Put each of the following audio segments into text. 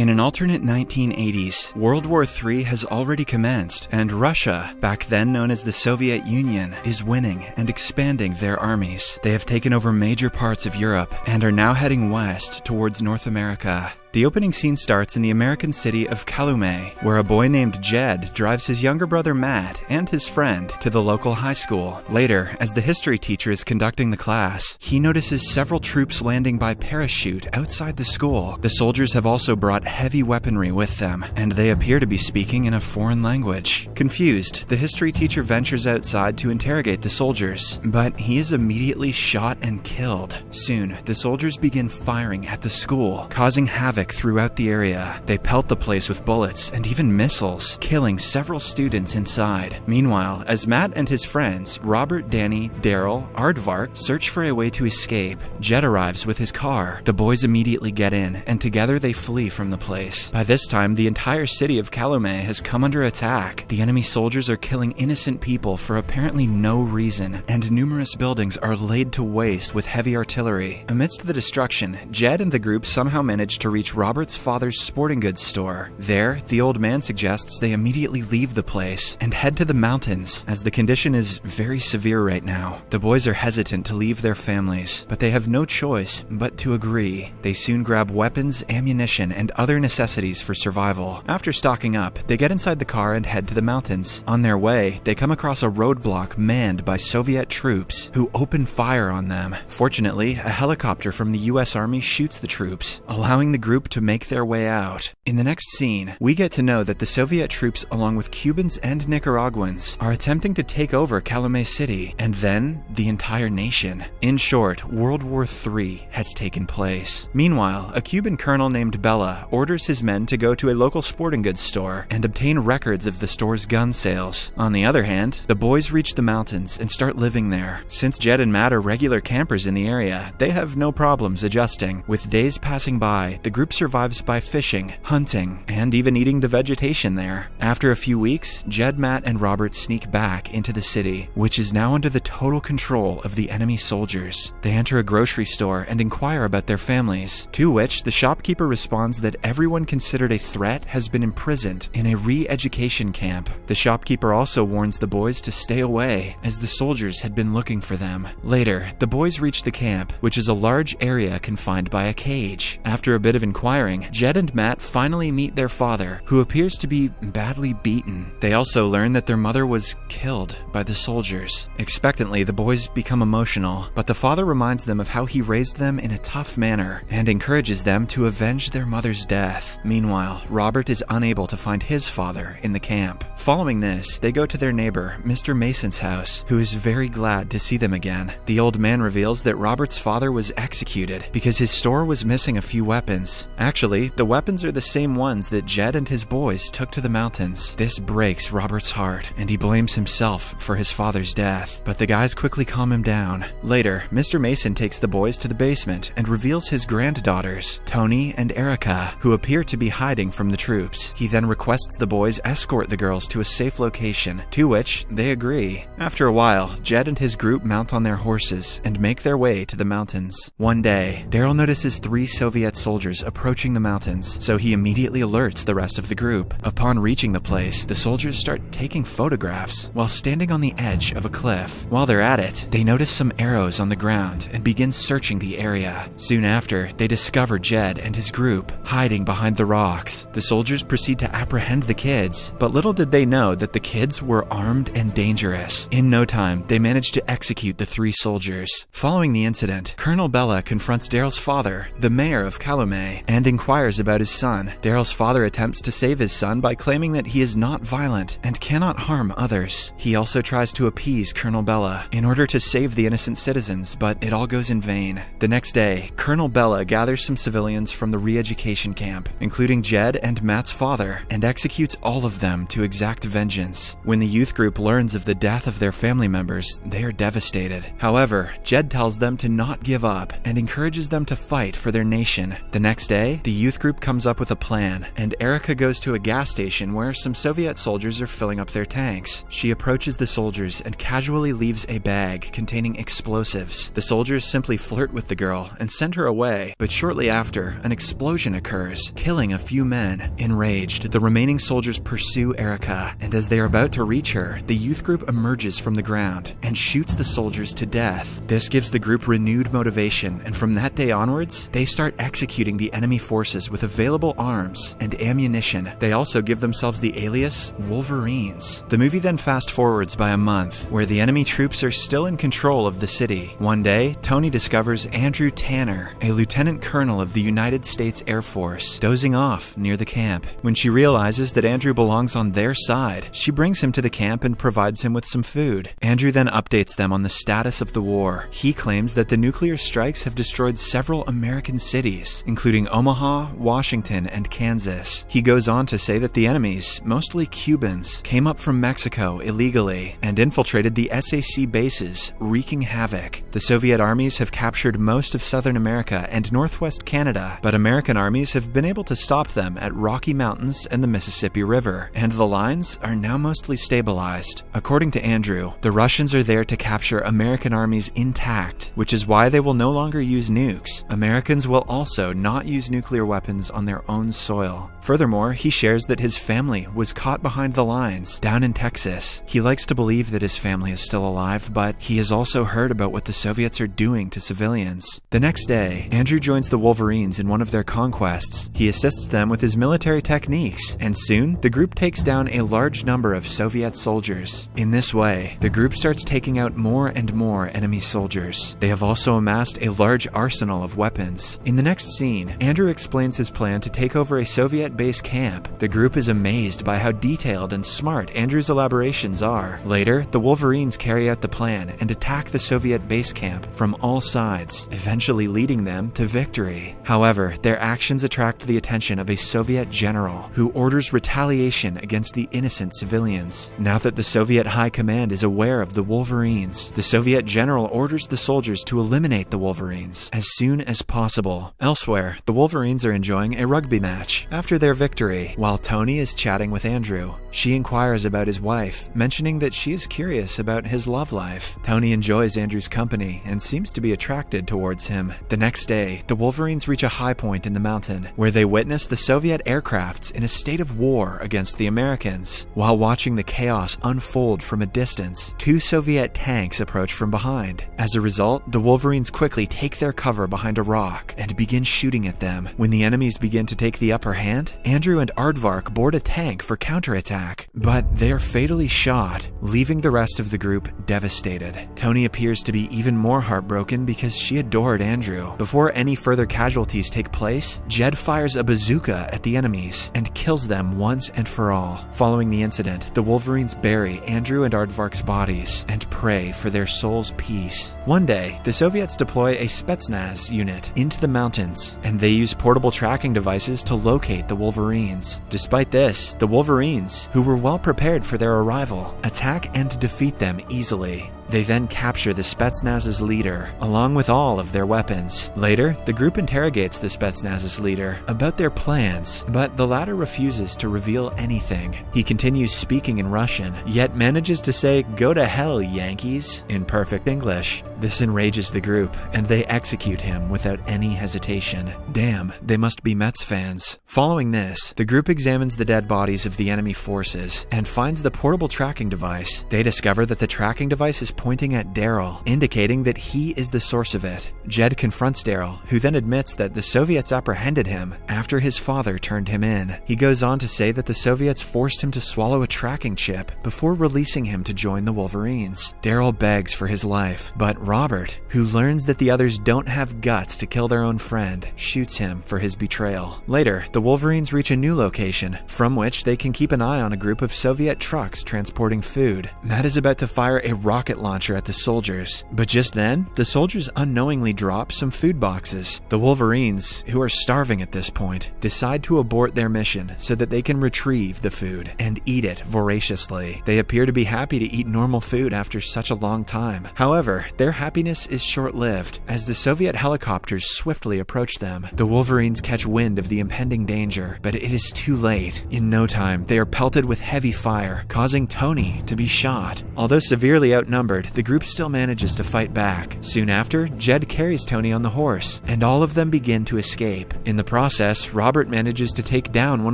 In an alternate 1980s, World War III has already commenced, and Russia, back then known as the Soviet Union, is winning and expanding their armies. They have taken over major parts of Europe and are now heading west towards North America. The opening scene starts in the American city of Calumet, where a boy named Jed drives his younger brother Matt and his friend to the local high school. Later, as the history teacher is conducting the class, he notices several troops landing by parachute outside the school. The soldiers have also brought heavy weaponry with them, and they appear to be speaking in a foreign language. Confused, the history teacher ventures outside to interrogate the soldiers, but he is immediately shot and killed. Soon, the soldiers begin firing at the school, causing havoc throughout the area. They pelt the place with bullets and even missiles, killing several students inside. Meanwhile, as Matt and his friends, Robert, Danny, Daryl, Aardvark, search for a way to escape, Jed arrives with his car. The boys immediately get in, and together they flee from the place. By this time, the entire city of Calumet has come under attack. The enemy soldiers are killing innocent people for apparently no reason, and numerous buildings are laid to waste with heavy artillery. Amidst the destruction, Jed and the group somehow manage to reach Robert's father's sporting goods store. There, the old man suggests they immediately leave the place and head to the mountains, as the condition is very severe right now. The boys are hesitant to leave their families, but they have no choice but to agree. They soon grab weapons, ammunition, and other necessities for survival. After stocking up, they get inside the car and head to the mountains. On their way, they come across a roadblock manned by Soviet troops, who open fire on them. Fortunately, a helicopter from the US Army shoots the troops, allowing the group to make their way out. In the next scene, we get to know that the Soviet troops, along with Cubans and Nicaraguans, are attempting to take over Calumet City, and then the entire nation. In short, World War III has taken place. Meanwhile, a Cuban colonel named Bella orders his men to go to a local sporting goods store and obtain records of the store's gun sales. On the other hand, the boys reach the mountains and start living there. Since Jed and Matt are regular campers in the area, they have no problems adjusting. With days passing by, the group survives by fishing, hunting, and even eating the vegetation there. After a few weeks, Jed, Matt, and Robert sneak back into the city, which is now under the total control of the enemy soldiers. They enter a grocery store and inquire about their families, to which the shopkeeper responds that everyone considered a threat has been imprisoned in a re-education camp. The shopkeeper also warns the boys to stay away, as the soldiers had been looking for them. Later, the boys reach the camp, which is a large area confined by a cage. After a bit of inquiring, Jed and Matt finally meet their father, who appears to be badly beaten. They also learn that their mother was killed by the soldiers. Expectantly, the boys become emotional, but the father reminds them of how he raised them in a tough manner and encourages them to avenge their mother's death. Meanwhile, Robert is unable to find his father in the camp. Following this, they go to their neighbor, Mr. Mason's house, who is very glad to see them again. The old man reveals that Robert's father was executed because his store was missing a few weapons. Actually, the weapons are the same ones that Jed and his boys took to the mountains. This breaks Robert's heart, and he blames himself for his father's death, but the guys quickly calm him down. Later, Mr. Mason takes the boys to the basement and reveals his granddaughters, Tony and Erica, who appear to be hiding from the troops. He then requests the boys escort the girls to a safe location, to which they agree. After a while, Jed and his group mount on their horses and make their way to the mountains. One day, Daryl notices 3 Soviet soldiers approaching the mountains, so he immediately alerts the rest of the group. Upon reaching the place, the soldiers start taking photographs while standing on the edge of a cliff. While they're at it, they notice some arrows on the ground and begin searching the area. Soon after, they discover Jed and his group hiding behind the rocks. The soldiers proceed to apprehend the kids, but little did they know that the kids were armed and dangerous. In no time, they managed to execute the 3 soldiers. Following the incident, Colonel Bella confronts Daryl's father, the mayor of Calumet, and inquires about his son. Daryl's father attempts to save his son by claiming that he is not violent and cannot harm others. He also tries to appease Colonel Bella in order to save the innocent citizens, but it all goes in vain. The next day, Colonel Bella gathers some civilians from the re-education camp, including Jed and Matt's father, and executes all of them to exact vengeance. When the youth group learns of the death of their family members, they are devastated. However, Jed tells them to not give up and encourages them to fight for their nation. The next day, the youth group comes up with a plan, and Erica goes to a gas station where some Soviet soldiers are filling up their tanks. She approaches the soldiers and casually leaves a bag containing explosives. The soldiers simply flirt with the girl and send her away, but shortly after, an explosion occurs, killing a few men. Enraged, the remaining soldiers pursue Erica, and as they are about to reach her, the youth group emerges from the ground and shoots the soldiers to death. This gives the group renewed motivation, and from that day onwards, they start executing the enemy forces with available arms and ammunition. They also give themselves the alias Wolverines. The movie then fast forwards by a month, where the enemy troops are still in control of the city. One day, Tony discovers Andrew Tanner, a lieutenant colonel of the United States Air Force, dozing off near the camp. When she realizes that Andrew belongs on their side, she brings him to the camp and provides him with some food. Andrew then updates them on the status of the war. He claims that the nuclear strikes have destroyed several American cities, including Omaha, Washington, and Kansas. He goes on to say that the enemies, mostly Cubans, came up from Mexico illegally and infiltrated the SAC bases, wreaking havoc. The Soviet armies have captured most of Southern America and northwest Canada, but American armies have been able to stop them at Rocky Mountains and the Mississippi River, and the lines are now mostly stabilized. According to Andrew, the Russians are there to capture American armies intact, which is why they will no longer use nukes. Americans will also not use nuclear weapons on their own soil. Furthermore, he shares that his family was caught behind the lines down in Texas. He likes to believe that his family is still alive, but he has also heard about what the Soviets are doing to civilians. The next day, Andrew joins the Wolverines in one of their conquests. He assists them with his military techniques, and soon the group takes down a large number of Soviet soldiers. In this way, the group starts taking out more and more enemy soldiers. They have also amassed a large arsenal of weapons. In the next scene, Andrew explains his plan to take over a Soviet base camp. The group is amazed by how detailed and smart Andrew's elaborations are. Later, the Wolverines carry out the plan and attack the Soviet base camp from all sides, eventually leading them to victory. However, their actions attract the attention of a Soviet general who orders retaliation against the innocent civilians. Now that the Soviet High Command is aware of the Wolverines, the Soviet general orders the soldiers to eliminate the Wolverines as soon as possible. Elsewhere, the Wolverines are enjoying a rugby match after their victory, while Tony is chatting with Andrew. She inquires about his wife, mentioning that she is curious about his love life. Tony enjoys Andrew's company and seems to be attracted towards him. The next day, the Wolverines reach a high point in the mountain, where they witness the Soviet aircrafts in a state of war against the Americans. While watching the chaos unfold from a distance, two Soviet tanks approach from behind. As a result, the Wolverines quickly take their cover behind a rock and begin shooting at them. When the enemies begin to take the upper hand, Andrew and Aardvark board a tank for counterattack, but they are fatally shot, leaving the rest of the group devastated. Tony appears to be even more heartbroken because she adored Andrew. Before any further casualties take place, Jed fires a bazooka at the enemies and kills them once and for all. Following the incident, the Wolverines bury Andrew and Aardvark's bodies and pray for their souls' peace. One day, the Soviets deploy a Spetsnaz unit into the mountains, and they use portable tracking devices to locate the Wolverines. Despite this, the Wolverines, who were well prepared for their arrival, attack and defeat them easily. They then capture the Spetsnaz's leader, along with all of their weapons. Later, the group interrogates the Spetsnaz's leader about their plans, but the latter refuses to reveal anything. He continues speaking in Russian, yet manages to say, "Go to hell, Yankees," in perfect English. This enrages the group, and they execute him without any hesitation. Damn, they must be Mets fans. Following this, the group examines the dead bodies of the enemy forces and finds the portable tracking device. They discover that the tracking device is pointing at Daryl, indicating that he is the source of it. Jed confronts Daryl, who then admits that the Soviets apprehended him after his father turned him in. He goes on to say that the Soviets forced him to swallow a tracking chip before releasing him to join the Wolverines. Daryl begs for his life, but Robert, who learns that the others don't have guts to kill their own friend, shoots him for his betrayal. Later, the Wolverines reach a new location, from which they can keep an eye on a group of Soviet trucks transporting food. Matt is about to fire a rocket launcher at the soldiers, but just then, the soldiers unknowingly drop some food boxes. The Wolverines, who are starving at this point, decide to abort their mission so that they can retrieve the food and eat it voraciously. They appear to be happy to eat normal food after such a long time. However, their happiness is short-lived, as the Soviet helicopters swiftly approach them. The Wolverines catch wind of the impending danger, but it is too late. In no time, they are pelted with heavy fire, causing Tony to be shot. Although severely outnumbered, the group still manages to fight back. Soon after, Jed carries Tony on the horse, and all of them begin to escape. In the process, Robert manages to take down one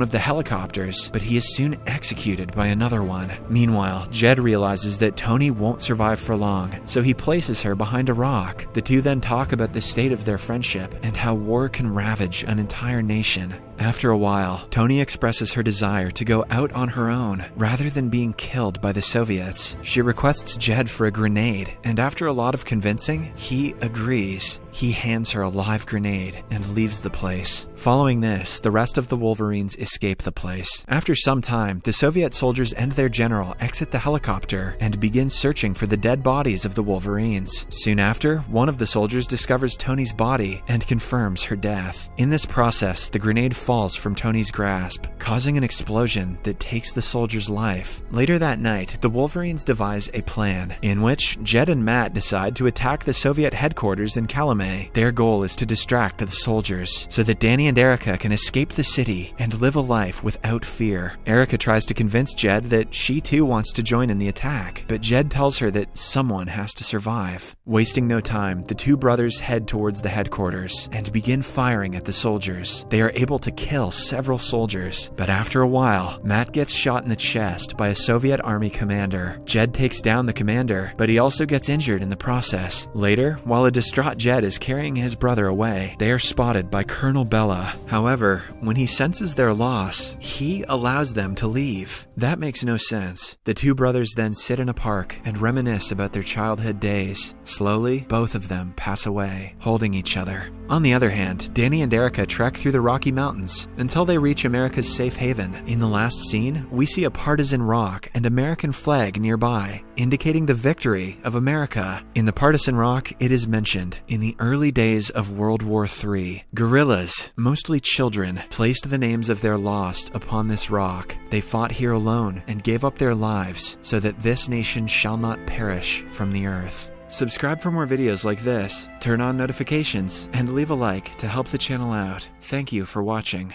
of the helicopters, but he is soon executed by another one. Meanwhile, Jed realizes that Tony won't survive for long, so he places her behind a rock. The two then talk about the state of their friendship and how war can ravage an entire nation. After a while, Tony expresses her desire to go out on her own rather than being killed by the Soviets. She requests Jed for a grenade, and after a lot of convincing, he agrees. He hands her a live grenade and leaves the place. Following this, the rest of the Wolverines escape the place. After some time, the Soviet soldiers and their general exit the helicopter and begin searching for the dead bodies of the Wolverines. Soon after, one of the soldiers discovers Tony's body and confirms her death. In this process, the grenade falls from Tony's grasp, causing an explosion that takes the soldier's life. Later that night, the Wolverines devise a plan, in which Jed and Matt decide to attack the Soviet headquarters in Calumet. Their goal is to distract the soldiers, so that Danny and Erica can escape the city and live a life without fear. Erica tries to convince Jed that she too wants to join in the attack, but Jed tells her that someone has to survive. Wasting no time, the two brothers head towards the headquarters and begin firing at the soldiers. They are able to kill several soldiers, but after a while, Matt gets shot in the chest by a Soviet army commander. Jed takes down the commander, but he also gets injured in the process. Later, while a distraught Jed is carrying his brother away, they are spotted by Colonel Bella. However, when he senses their loss, he allows them to leave. That makes no sense. The two brothers then sit in a park and reminisce about their childhood days. Slowly, both of them pass away, holding each other. On the other hand, Danny and Erica trek through the Rocky Mountains until they reach America's safe haven. In the last scene, we see a partisan rock and American flag nearby, indicating the victory of America. In the partisan rock, it is mentioned, in the early days of World War III, guerrillas, mostly children, placed the names of their lost upon this rock. They fought here alone and gave up their lives so that this nation shall not perish from the earth. Subscribe for more videos like this, turn on notifications, and leave a like to help the channel out. Thank you for watching.